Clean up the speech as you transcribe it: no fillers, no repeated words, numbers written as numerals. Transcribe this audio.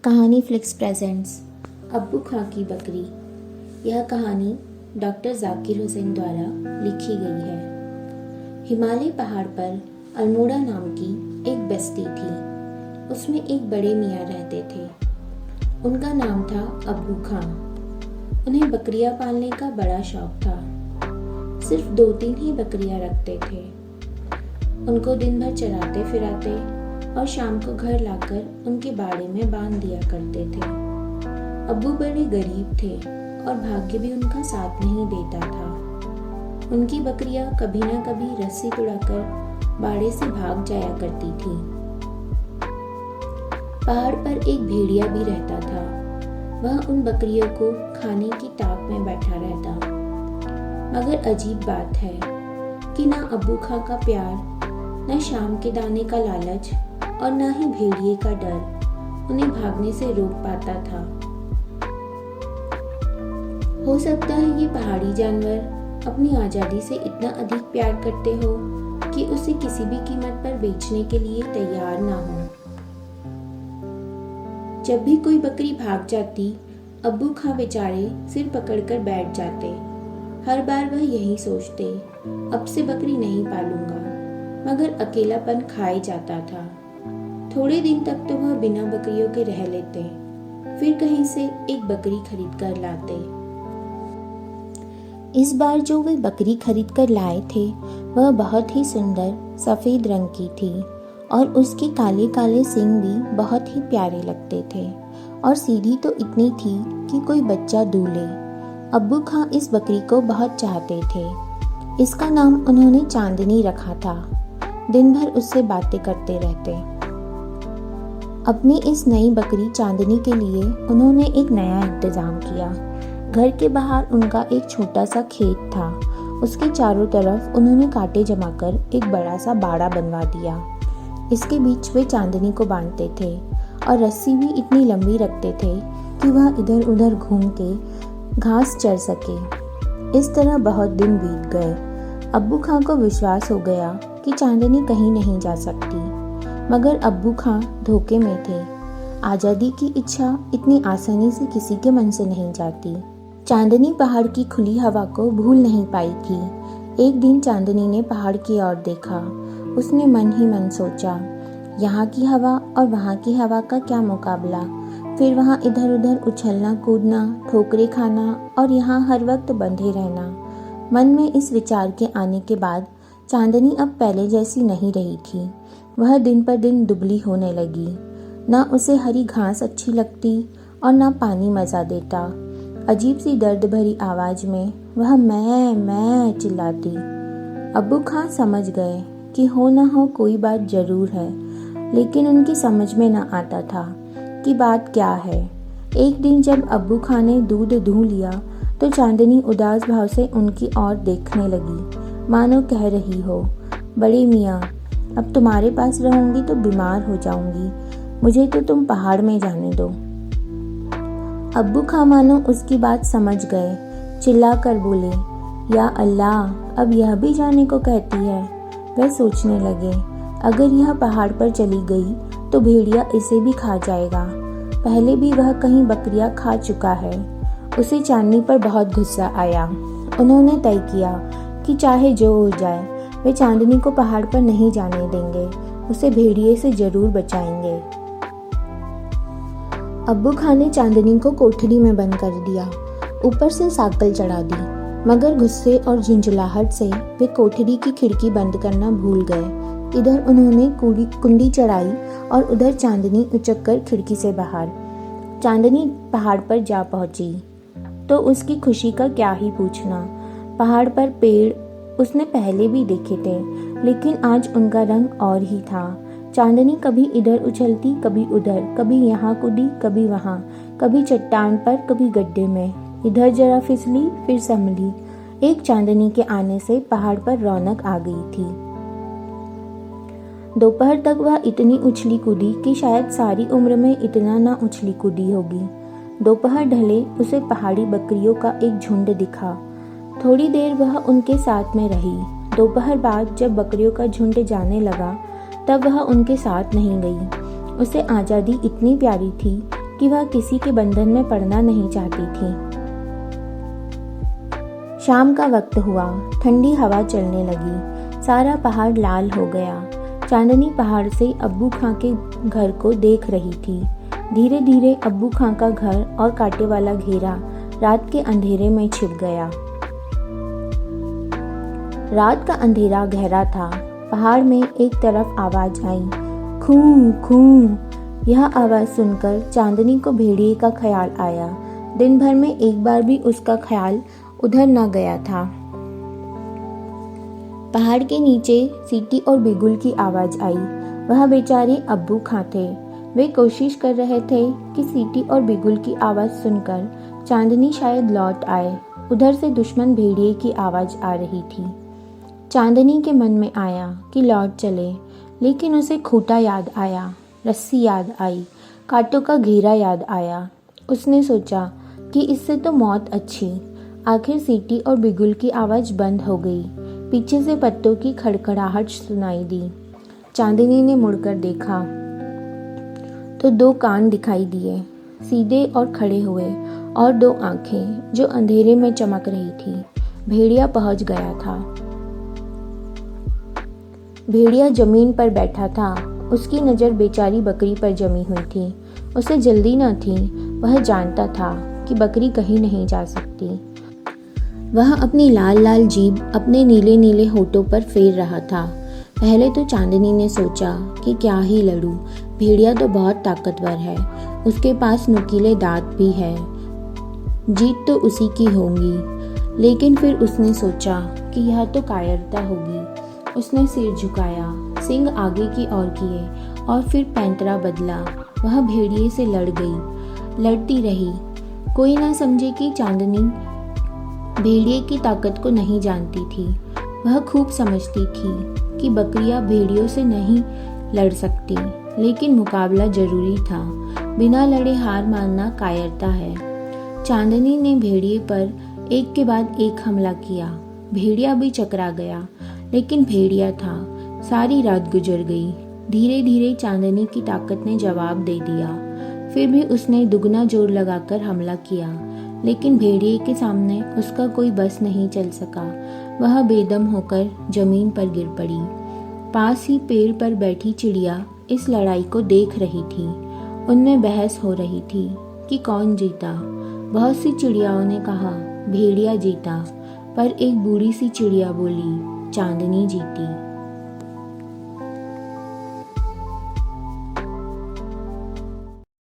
कहानी flix presents अब्बू खां की बकरी। यह कहानी डॉक्टर जाकिर हुसैन द्वारा लिखी गई है। हिमालय पहाड़ पर अल्मोड़ा नाम की एक बस्ती थी। उसमें एक बड़े मियाँ रहते थे। उनका नाम था अब्बू खां। उन्हें बकरियां पालने का बड़ा शौक था। सिर्फ 2-3 ही बकरियां रखते थे। उनको दिन भर चराते फिराते और शाम को घर लाकर उनके बाड़े में बांध दिया करते थे। अब्बू बड़े गरीब थे और भाग्य भी उनका साथ नहीं देता था। उनकी बकरियां कभी न कभी रस्सी उड़ाकर बाड़े से भाग जाया करती थी। पहाड़ पर एक भेड़िया भी रहता था। वह उन बकरियों को खाने की ताक में बैठा रहता। मगर अजीब बात है कि ना अब्बू खां का प्यार, न शाम के दाने का लालच और न ही भेड़िए का डर उन्हें भागने से रोक पाता था। हो सकता है ये पहाड़ी जानवर अपनी आजादी से इतना अधिक प्यार करते हो कि उसे किसी भी कीमत पर बेचने के लिए तैयार ना हो। जब भी कोई बकरी भाग जाती, अब्बू खां बेचारे सिर पकड़कर बैठ जाते। हर बार वह यही सोचते, अब से बकरी नहीं पालूंगा। मगर अकेलापन खाए जाता था। थोड़े दिन तक तो वह बिना बकरियों के रह लेते, फिर कहीं से एक बकरी खरीद कर लाते। इस बार जो वे बकरी खरीद कर लाए थे वह बहुत ही सुंदर सफेद रंग की थी और उसके काले काले सींग भी बहुत ही प्यारे लगते थे और सीधी तो इतनी थी कि कोई बच्चा दूह ले। अब्बू खां इस बकरी को बहुत चाहते थे। इसका नाम उन्होंने चांदनी रखा था। दिन भर उससे बातें करते रहते। अपनी इस नई बकरी चांदनी के लिए उन्होंने एक नया इंतजाम किया। घर के बाहर उनका एक छोटा सा खेत था। उसके चारों तरफ उन्होंने कांटे जमाकर एक बड़ा सा बाड़ा बनवा दिया। इसके बीच वे चांदनी को बांधते थे और रस्सी भी इतनी लंबी रखते थे कि वह इधर उधर घूम के घास चर सके। इस तरह बहुत दिन बीत गए। अब्बू खां को विश्वास हो गया कि चांदनी कहीं नहीं जा सकती। मगर अब्बू खां धोखे में थे। आज़ादी की इच्छा इतनी आसानी से किसी के मन से नहीं जाती। चांदनी पहाड़ की खुली हवा को भूल नहीं पाई थी। एक दिन चांदनी ने पहाड़ की ओर देखा। उसने मन ही मन सोचा, यहाँ की हवा और वहाँ की हवा का क्या मुकाबला। फिर वहाँ इधर उधर उछलना कूदना, ठोकरे खाना और यहाँ हर वक्त बंधे रहना। मन में इस विचार के आने के बाद चांदनी अब पहले जैसी नहीं रही थी। वह दिन पर दिन दुबली होने लगी। ना उसे हरी घास अच्छी लगती और ना पानी मज़ा देता। अजीब सी दर्द भरी आवाज़ में वह मैं चिल्लाती। अब्बू खां समझ गए कि हो ना हो कोई बात ज़रूर है, लेकिन उनकी समझ में ना आता था कि बात क्या है। एक दिन जब अब्बू खां ने दूध दूह लिया तो चांदनी उदास भाव से उनकी ओर देखने लगी, मानो कह रही हो, बड़े मियाँ, अब तुम्हारे पास रहूंगी तो बीमार हो जाऊंगी। मुझे तो तुम पहाड़ में जाने दो। अब्बू खां मानो उसकी बात समझ गए। चिल्ला कर बोले, या अल्लाह, अब यह भी जाने को कहती है। वह सोचने लगे, अगर यह पहाड़ पर चली गई तो भेड़िया इसे भी खा जाएगा। पहले भी वह कहीं बकरियां खा चुका है। उसे चांदनी पर बहुत गुस्सा आया। उन्होंने तय किया कि चाहे जो हो जाए वे चांदनी को पहाड़ पर नहीं जाने देंगे। उसे भेड़िए से जरूर बचाएंगे। अब्बू खां ने चांदनी को कोठरी में बंद कर दिया, ऊपर से साकल चढ़ा दी। मगर गुस्से और झुंझलाहट से वे कोठरी की खिड़की बंद करना भूल गए। इधर उन्होंने कुंडी चढ़ाई और उधर चांदनी उचक कर खिड़की से बाहर। चांदनी पहाड़ पर जा पहुंची तो उसकी खुशी का क्या ही पूछना। पहाड़ पर पेड़ उसने पहले भी देखे थे, लेकिन आज उनका रंग और ही था। चांदनी कभी इधर उछलती, कभी उधर, कभी यहाँ कूदी, कभी वहाँ, कभी चट्टान पर, कभी गड्ढे में। इधर जरा फिसली, फिर संभली। एक चांदनी के आने से पहाड़ पर रौनक आ गई थी। दोपहर तक वह इतनी उछली कूदी कि शायद सारी उम्र में इतना ना उछली कूदी होगी। दोपहर ढले उसे पहाड़ी बकरियों का एक झुंड दिखा। थोड़ी देर वह उनके साथ में रही। दोपहर बाद जब बकरियों का झुंड जाने लगा तब वह उनके साथ नहीं गई। उसे आज़ादी इतनी प्यारी थी कि वह किसी के बंधन में पड़ना नहीं चाहती थी। शाम का वक्त हुआ, ठंडी हवा चलने लगी, सारा पहाड़ लाल हो गया। चांदनी पहाड़ से अब्बू खां के घर को देख रही थी। धीरे धीरे अब्बू खां का घर और कांटे वाला घेरा रात के अंधेरे में छिप गया। रात का अंधेरा गहरा था। पहाड़ में एक तरफ आवाज आई, खूं खूं। यह आवाज सुनकर चांदनी को भेड़िए का ख्याल आया। दिन भर में एक बार भी उसका ख्याल उधर न गया था। पहाड़ के नीचे सीटी और बिगुल की आवाज आई। वह बेचारे अब्बू खां थे। वे कोशिश कर रहे थे कि सीटी और बिगुल की आवाज सुनकर चांदनी शायद लौट आए। उधर से दुश्मन भेड़िए की आवाज आ रही थी। चांदनी के मन में आया कि लौट चले, लेकिन उसे खूंटा याद आया, रस्सी याद आई, कांटों का घेरा याद आया। उसने सोचा कि इससे तो मौत अच्छी। आखिर सीटी और बिगुल की आवाज बंद हो गई। पीछे से पत्तों की खड़खड़ाहट सुनाई दी। चांदनी ने मुड़कर देखा तो 2 कान दिखाई दिए, सीधे और खड़े हुए, और 2 आंखें जो अंधेरे में चमक रही थी। भेड़िया पहुंच गया था। भेड़िया जमीन पर बैठा था। उसकी नज़र बेचारी बकरी पर जमी हुई थी। उसे जल्दी न थी। वह जानता था कि बकरी कहीं नहीं जा सकती। वह अपनी लाल लाल जीभ अपने नीले नीले होठों पर फेर रहा था। पहले तो चांदनी ने सोचा कि क्या ही लड़ूं, भेड़िया तो बहुत ताकतवर है, उसके पास नुकीले दांत भी है, जीत तो उसी की होगी। लेकिन फिर उसने सोचा कि यह तो कायरता होगी। उसने सिर झुकाया, सींग आगे की ओर किए और फिर पैंतरा बदला। वह भेड़िए से लड़ गई, लड़ती रही। कोई ना समझे कि चांदनी भेड़िए की ताकत को नहीं जानती थी। वह खूब समझती थी कि बकरियां भेड़ियों से नहीं लड़ सकती, लेकिन मुकाबला जरूरी था। बिना लड़े हार मानना कायरता है। चांदनी ने भेड़िए पर एक के बाद एक हमला किया। भेड़िया भी चकरा गया, लेकिन भेड़िया था। सारी रात गुजर गई। धीरे धीरे चांदनी की ताकत ने जवाब दे दिया। फिर भी उसने दुगना जोर लगाकर हमला किया, लेकिन भेड़िए के सामने उसका कोई बस नहीं चल सका। वह बेदम होकर जमीन पर गिर पड़ी। पास ही पेड़ पर बैठी चिड़िया इस लड़ाई को देख रही थी। उनमें बहस हो रही थी कि कौन जीता। बहुत सी चिड़ियाओं ने कहा भेड़िया जीता, पर एक बूढ़ी सी चिड़िया बोली चांदनी जीती।